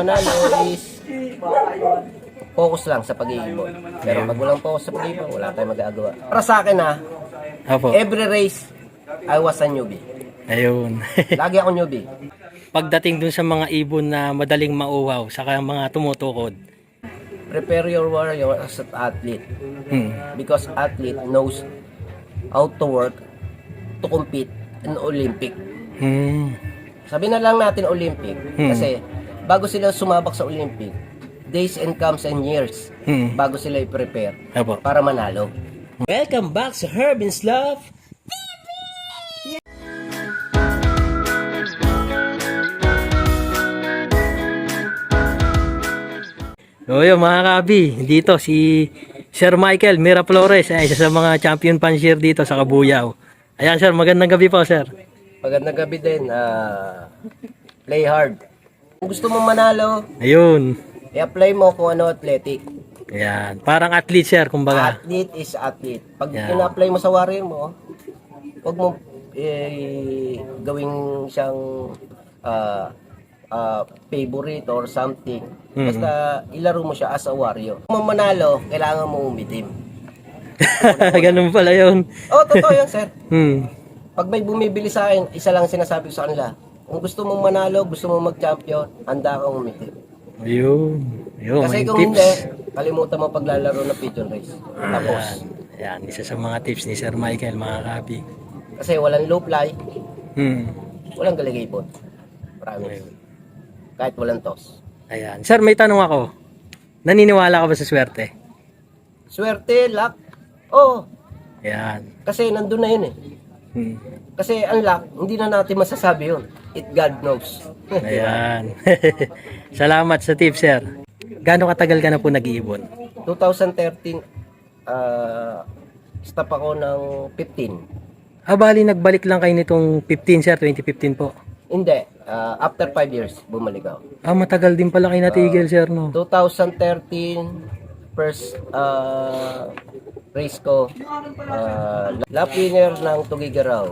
manalo is focus lang sa pag-iibon. Pero pag walang focus sa pag-iibon, wala tayong magagawa. Para sa akin Opo. every race, I was a newbie. Ayun. Lagi ako newbie. Pagdating dun sa mga ibon na madaling mauhaw, saka mga tumutukod. Prepare your warrior as an athlete. Hmm. Because athlete knows how to work to compete in Olympic. Hmm. Sabi na lang natin Olympic kasi bago sila sumabak sa Olympic, days and comes and years bago sila i-prepare Opo. para manalo. Welcome back sa Herbin's Love. So yun mga kabi, dito si Sir Michael Miraflores, ay isa sa mga champion pansier dito sa Kabuyao. Ayan sir, magandang gabi po sir. Magandang gabi din. Play hard. Kung gusto mo manalo, Ayun. i-apply mo kung ano athletic. Ayan, parang athlete sir, kumbaga. Athlete is athlete. Pag Yeah. ina-apply mo sa warrior mo, huwag mo gawing siyang favorite or something. Basta ilaro mo siya as a warrior. Kung manalo, kailangan mo umitim. Ganun pala yun. Oh, totoo yan, sir. Hmm. Pag may bumibili sa akin, isa lang sinasabi ko sa kanila. Kung gusto mong manalo, gusto mong mag-champion, handa kang umitim. Ayun. Ayun, Kasi may kung tips. hindi, kalimutan mo paglalaro ng pigeon race. Tapos, Ayan, isa sa mga tips ni Sir Michael, mga kabi. kasi walang low fly, walang galigipon. Promise. Kahit walang toss. Ayan. Sir, may tanong ako. Naniniwala ka ba sa swerte? Swerte, luck. Oo. Ayan. Kasi nandun na yun eh. Kasi ang luck, hindi na natin masasabi yun. It God knows. Ayan. Salamat sa tips, sir. Gaano katagal ka na po nag-iibon? 2013, stop ako ng 15. Bali, nagbalik lang kayo nitong 15, sir. 2015 po. Hindi. After 5 years, bumalik ako. Matagal din pala kayo natigil, sir, no? 2013, first race ko, lap winner ng Tugigaraw.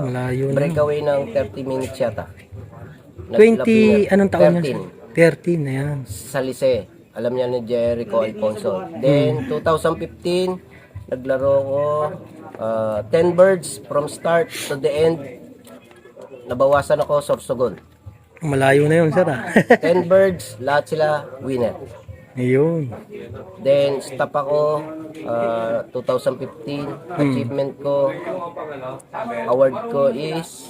Malayo na. Breakaway ng 30 minutes yata. 20, anong taon yan? 13. 13, ayan. Sa Lise. Alam niya ni Jericho Alfonso. Then, 2015, naglaro ko 10 birds from start to the end. Nabawasan ako Sorsogon. Malayo na yun, sir, 10 birds, lahat sila winner. Ayun. Then, stop ako 2015. Achievement ko, award ko is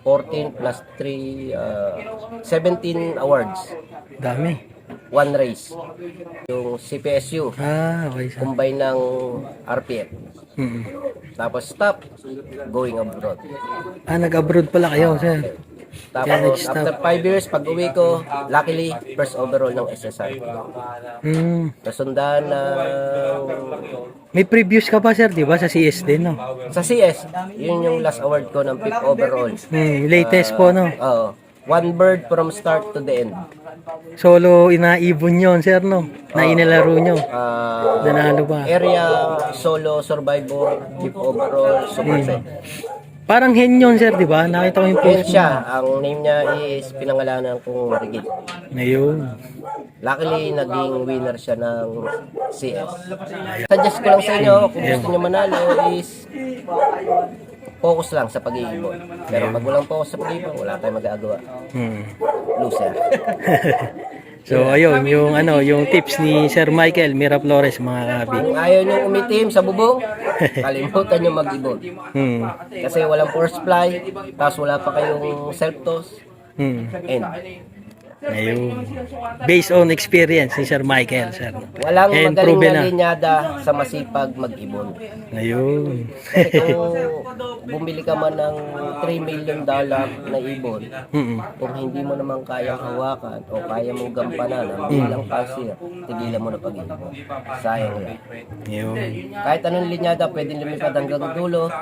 14 plus 3, 17 awards. Dami. One race. Yung CPSU, Okay, sir. combine ng RPF. Mm. Tapos stop, going abroad. Nag-abroad pala kayo, sir. Kaya Tapos nag-stop. after 5 years, pag uwi ko, luckily, first overall ng SSR. Nasundan ng May previous ka pa, sir, di ba? Sa CS din, no? sa CS, yun yung last award ko ng 5th overall. Latest po, no? Oo. One bird from start to the end. Solo inaibon yon, sir, no? Na inilaro nyo. Nanalo ba? Area solo survivor, 5th overall, super set. Parang hen yun, sir, di ba? Nakita ko yung Yan post mo. siya, ang name niya is pinangalanan kong Rigid. Ngayon. Luckily, naging winner siya ng CS. Suggest ko lang sa inyo, kung gusto niyo manalo is focus lang sa pag-iibon. Pero pag walang focus sa pag-iibon, wala tayong magagawa. Loser. So, ayun, yung tips ni Sir Michael Miraflores, mga kabi. Kung ayaw niyo umitim sa bubong, kalimutan niyo mag-ibon. Kasi walang force fly, tapos wala pa kayong self-toss. And Ayun. Based on experience ni Sir Michael, sir. walang And magaling proven na na. linyada sa masipag mag-ibon. Ayun. Kasi kung bumili ka man ng $3 million na ibon, kung hindi mo naman kayang hawakan o kaya mong gampanan ang bilang pasir, tigilan mo na pag-ibon. Sayang lang. Ayun. Kahit anong linyada, pwedeng lumipad hanggang dulo,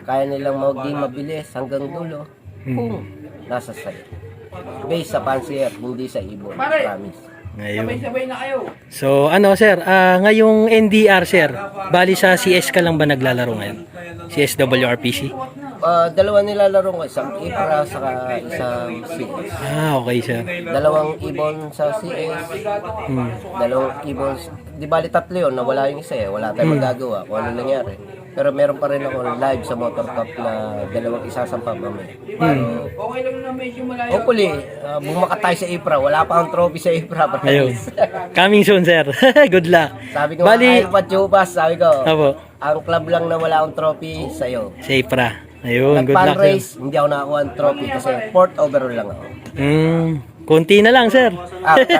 kaya nilang maging mabilis hanggang dulo, kung nasa sa'yo. Based sa pansier, hindi sa ibon. Promise. Ngayon. So, ano sir, ngayong NDR sir, bali sa CS ka lang ba naglalaro ngayon? CSWRPC? Dalawa nilalaro ko, isang Ibra saka isang CS. Okay sir. Dalawang ibon sa CS, dalawang ibon, di bali tatlo yun, nawala yung isa wala tayong magagawa kung ano nangyari. Pero meron pa rin ako live sa Motor Cup na dalawang isasampa mamaya. Hopefully, bumaka tayo sa Ibra, wala pa akong trophy sa Ibra. Ayun. Coming soon sir. Good luck. Sabi ko, Bali, kahit pa Chupas, sabi ko, Apo, ang club lang na wala akong trophy sa'yo. safe ra. Ayun, good luck sir. Nag-fundraise, hindi ako nakakuha ng trophy kasi fourth overall lang ako. Konti na lang sir.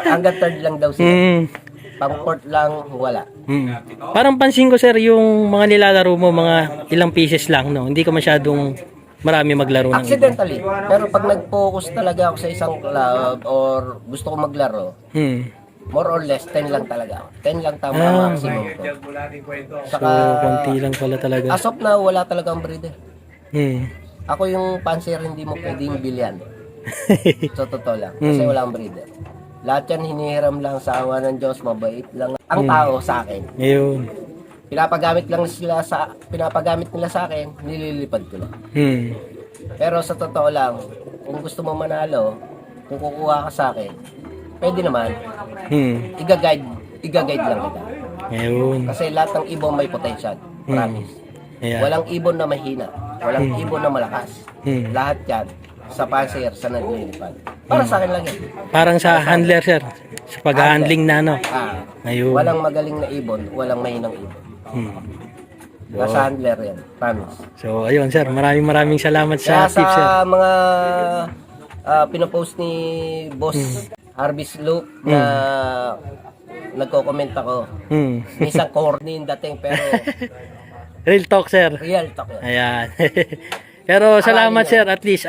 Hanggang third lang daw sila. Pang fourth lang, wala. Parang pansin ko sir, yung mga nilalaro mo, mga ilang pieces lang, no? Hindi ka masyadong marami maglaro ng iba. Accidentally. Pero pag nag-focus talaga ako sa isang club or gusto ko maglaro, more or less 10 lang talaga ako. 10 lang tama ang maximum ko. So, konti lang pala talaga. As of now, wala talagang breeder. Hmm. Ako yung panser, hindi mo pwedeng bilyan. So, totoo lang. Kasi walang breeder. Lahat yan hinihiram lang sa awa ng Diyos, mabait lang ang tao sa akin. Ayun. Pinapagamit nila sa akin, nililipad ko lang. Pero sa totoo lang, kung gusto mo manalo, kung kukuha ka sa akin, pwede naman. Iga-guide lang kita. Ayun. Kasi lahat ng ibon may potential. Promise. Ayan. Walang ibon na mahina. Walang ibon na malakas. Lahat yan sa panser, sa naglilipad. Para sa akin lang yan. Parang sa handler sir, sa pag-handling na no. Ayun. Walang magaling na ibon, walang mahinang ibon. Nasa handler yan. Promise. So ayun sir, maraming salamat sa Kaya tips sir. sa mga pinopost ni Boss Harvest Loop na nagko-comment ako. Minsan corny yung dating pero Real talk sir. real talk yan. Ayan. Pero salamat sir, at least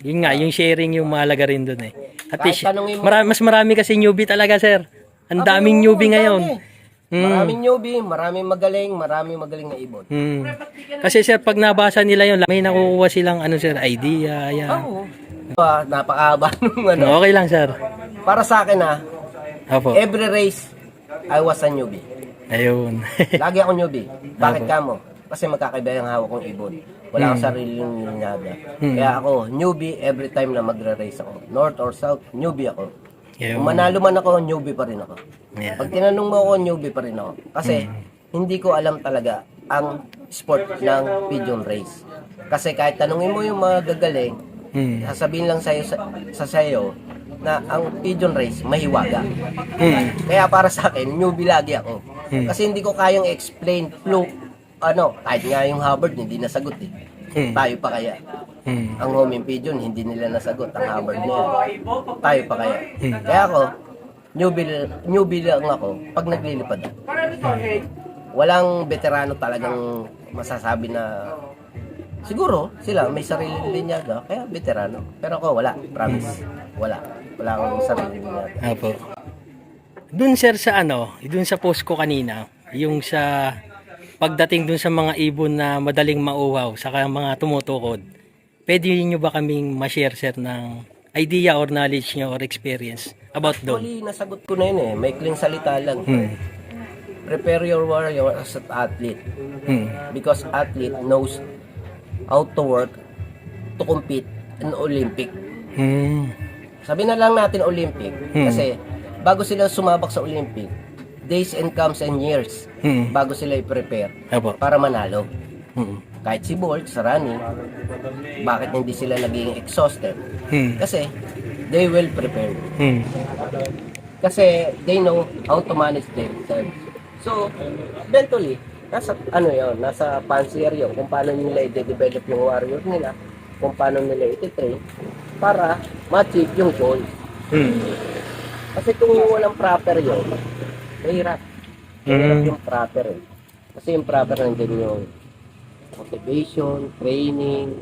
yun nga, yung sharing yung mahalaga rin dun eh. At Kahit least, tanungin mo- mas marami kasi newbie talaga sir. Ang daming newbie ngayon. Maraming newbie, maraming magaling na ibon. Kasi sir, pag nabasa nila yun, may nakukuha silang sir, idea. Yan. Oo. Napakahaba nung Okay lang sir. Para sa akin Opo. every race, I was a newbie. Ayun. Lagi ako newbie. Bakit ka mo? Kasi magkakaiba yung hawak kong ibon. Wala akong sariling linyada. Kaya ako, newbie every time na magre-race ako. North or South, newbie ako. Ayun. Kung manalo man ako, newbie pa rin ako. Ayan. Pag tinanong mo ako, newbie pa rin ako. Kasi, hindi ko alam talaga ang sport ng pigeon race. Kasi kahit tanungin mo yung mga gagaling, sasabihin lang sa'yo na ang pigeon race, mahiwaga. Kaya para sa akin, newbie lagi ako. Kasi hindi ko kayang explain fluke, kahit nga yung Hubbard, hindi nasagot eh. Tayo pa kaya. Ang homing pigeon, hindi nila nasagot ang Hubbard niya. Tayo pa kaya. Kaya ako, newbie lang ako pag naglilipad. Walang veterano talagang masasabi na siguro sila may sariling linyaga, kaya veterano. Pero ako wala, promise. Wala akong sariling linyaga. Apo. Dun sir sa dun sa post ko kanina, yung sa pagdating dun sa mga ibon na madaling mauhaw, saka mga tumutukod, pwede nyo ba kaming ma-share sir ng idea or knowledge nyo or experience about doon? Actually, nasagot ko na yun eh. May kling salita lang. Prepare your warrior as an athlete. Because athlete knows how to work to compete in Olympic. Sabi na lang natin Olympic. Kasi bago sila sumabak sa Olympic, days and comes and years bago sila i-prepare Apo. para manalo. Kahit si Bolt, sa running, bakit hindi sila naging exhausted? Kasi they will prepare. Kasi they know how to manage themselves. So, eventually, nasa pansier yun, kung paano nila i-develop yung warrior nila, kung paano nila i-train para ma-achieve yung goal. Kasi kung walang proper yun, mahirap. Mahirap yung proper eh. Kasi yung proper nandiyan yung motivation, training,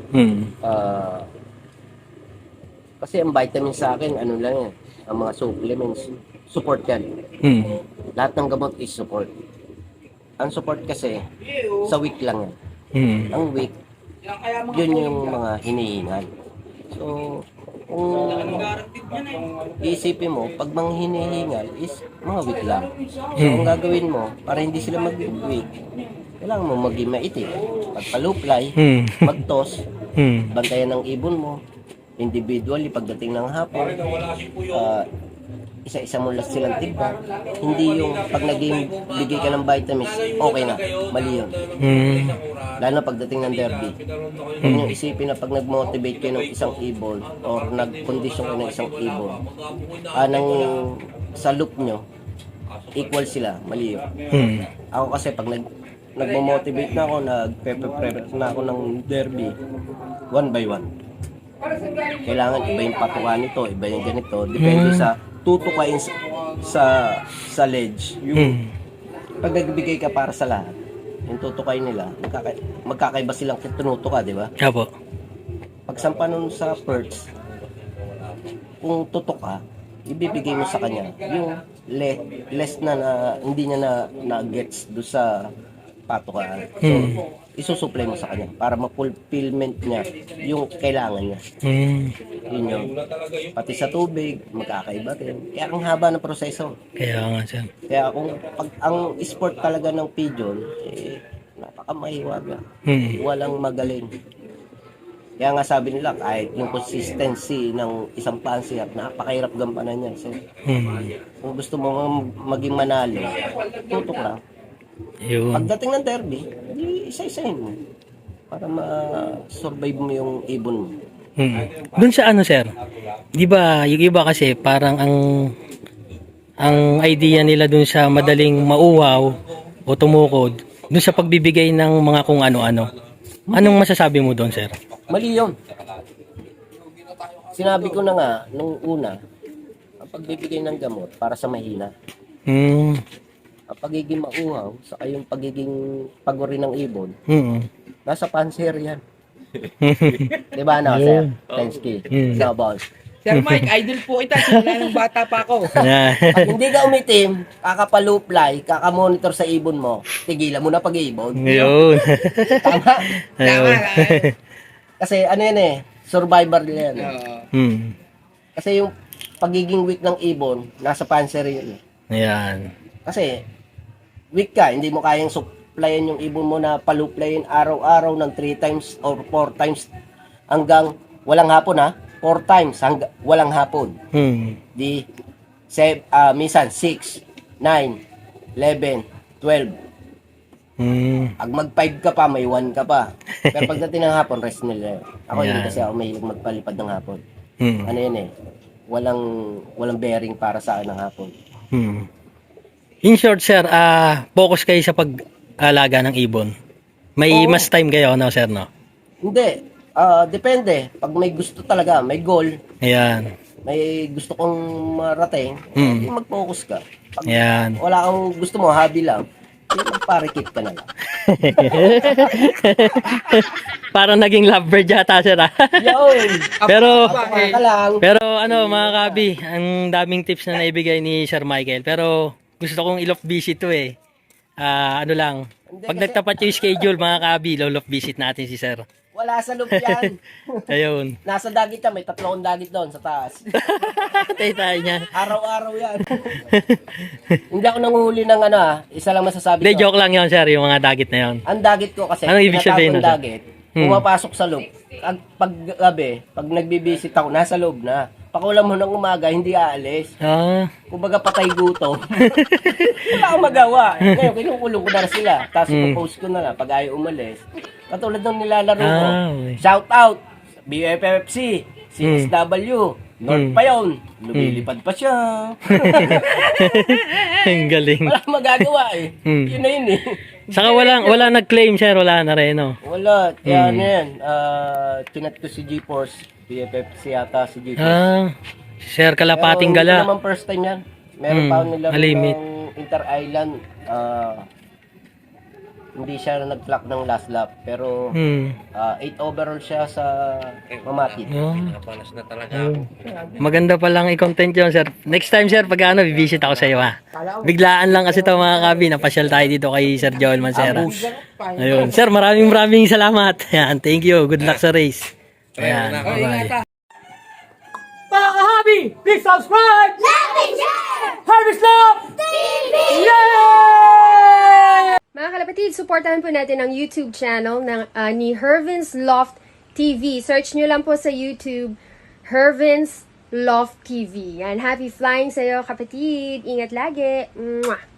kasi ang vitamin sa akin, lang yan, ang mga supplements, support yan. Lahat ng gamot is support. Ang support kasi, sa week lang yan. Ang week, yun yung mga hinihingan. So, Kung iisipin mo, pag mga hinihingal is mga week lang. So, ang gagawin mo, para hindi sila mag-week, kailangan mo maging maitim. Pagpaluplay, magtos, bantayan ng ibon mo, individually pagdating ng hapon, isa-isa mo lang silang tigba. Hindi yung pag naging bigay ka ng vitamins, okay na, mali yun. Lalo na pagdating ng derby. Huwag nyo isipin na pag nag-motivate kayo ng isang ibon or nag-condition kayo ng isang ibon, sa loop nyo, equal sila, mali yun. Ako kasi pag nagmo-motivate na ako, nag-prepare na ako ng derby, one by one. Kailangan iba yung patukan nito, iba yung ganito, depende sa tutukain sa ledge. Yung pag nagbigay ka para sa lahat, yung tutukay nila, magkakaiba silang tinutuka, di ba? Apo. Pag sampa nun sa perch, kung tutok ka, ibibigay mo sa kanya yung less na hindi niya na gets do sa patukaan. So, isusupply mo sa kanya para ma-fulfillment niya yung kailangan niya. Yun yun. Pati sa tubig, magkakaiba rin. Kaya ang haba ng proseso. Kaya nga, sir. Kaya kung pag ang sport talaga ng pigeon, napakamahiwaga. Walang magaling. Kaya nga sabi nila, kahit yung consistency ng isang pansihat, napakahirap gampanan niya. So, kung gusto mo maging manalo, tutok lang. Yun. Pagdating ng derby, isa-isahin mo para ma-survive mo yung ibon mo. Doon sa ano, sir, di ba yung iba kasi parang ang idea nila doon sa madaling mauwaw o tumukod doon sa pagbibigay ng mga kung ano-ano. Anong masasabi mo doon, sir? Mali yun. Sinabi ko na nga nung una, ang pagbibigay ng gamot para sa mahina. Ang pagiging mauhaw, saka yung pagiging pagori ng ibon, nasa panser yan. Diba na, sir? Thanks, Ki. Sabon. Sir Mike, idol po kita. Simula nung bata pa ako. Pag hindi ka umitim, kakapaluplay, kakamonitor sa ibon mo, tigilan mo na pag-ibon. Yun. Tama? Tama. Kasi ano yan survivor yan. Kasi yung pagiging weak ng ibon, nasa panser yun. Ayan. Kasi, weak ka, hindi mo kayang supplyan yung ibon mo na paluplayin araw-araw ng 3 times or 4 times hanggang walang hapon 4 times hanggang walang hapon. Minsan 6, 9, 11, 12. Pag mag 5 ka pa, may 1 ka pa. Pero pagdating ng hapon, rest nila. Ako yun kasi ako mahilig magpalipad ng hapon. Ano yun walang bearing para sa akin ng hapon. In short, sir, focus kayo sa pag-alaga ng ibon. May mas time kayo, no, sir, no? Hindi. Depende. Pag may gusto talaga, may goal, Ayan. may gusto kong marating, mag-focus ka. Pag Ayan. wala kang gusto mo, hobby lang, magparikit ka na lang. Parang naging lovebird yata, sir, Yun! Pero, Kapaka ka lang. pero ano, mga kabi, ang daming tips na naibigay ni Sir Michael. Pero, gusto kong i-love visit to ano lang, pag nagtapat yung schedule, mga kabi, love visit natin si Sir. Wala sa loop yan. Ayun. Nasa dagit yan, may 3 dagit doon sa taas. Tayo niya. Araw-araw yan. Hindi ako nanguhuli ng isa lang masasabi Hindi, ko. joke lang yun, sir, yung mga dagit na yun. Ang dagit ko kasi, Anong ibig sabihin tinatawag nun, kong dagit, pumapasok sa loob. Pag gabi, pag nagbibisit ako, nasa loob na. Pakulam mo ng umaga, hindi aalis. Kumbaga patay gutom. Wala akong magawa. Ngayon, kinukulong ko na sila. Tapos ipopost ko na lang pag ayaw umalis. Katulad ng nilalaro ko. Okay. Shout out! BFFC, CSW, North pa yun. Lumilipad pa siya. Ang galing. Wala akong magagawa Yun na yun Saka wala nag-claim, sir, wala na rin, no? Wala. Kaya ano yan. Chinat ko si GeForce. BFFC yata si GeForce. Sir, kalapating Pero gala. hindi naman first time yan. Meron pa nila malimit. ng Inter-Island. Hindi siya nag-flock ng last lap. Pero 8 overall siya sa Mamati. Maganda pa lang i-content yun, sir. Next time, sir, pag visit ako sa iyo, Biglaan lang kasi ito, mga kabi. Napasyal tayo dito kay Sir Joel Mancera. Ayun. Sir, maraming salamat. Ayan, thank you. Good luck sa race. Ayan, bye-bye. Mga kahabi, please subscribe! Like and share! Harvest Love! TV! Yay! Mga kalapatid, supportahan po natin ang YouTube channel ng, ni Hervin's Loft TV. Search nyo lang po sa YouTube, Hervin's Loft TV. Yan, happy flying sa'yo, kapatid. Ingat lagi. Mwah!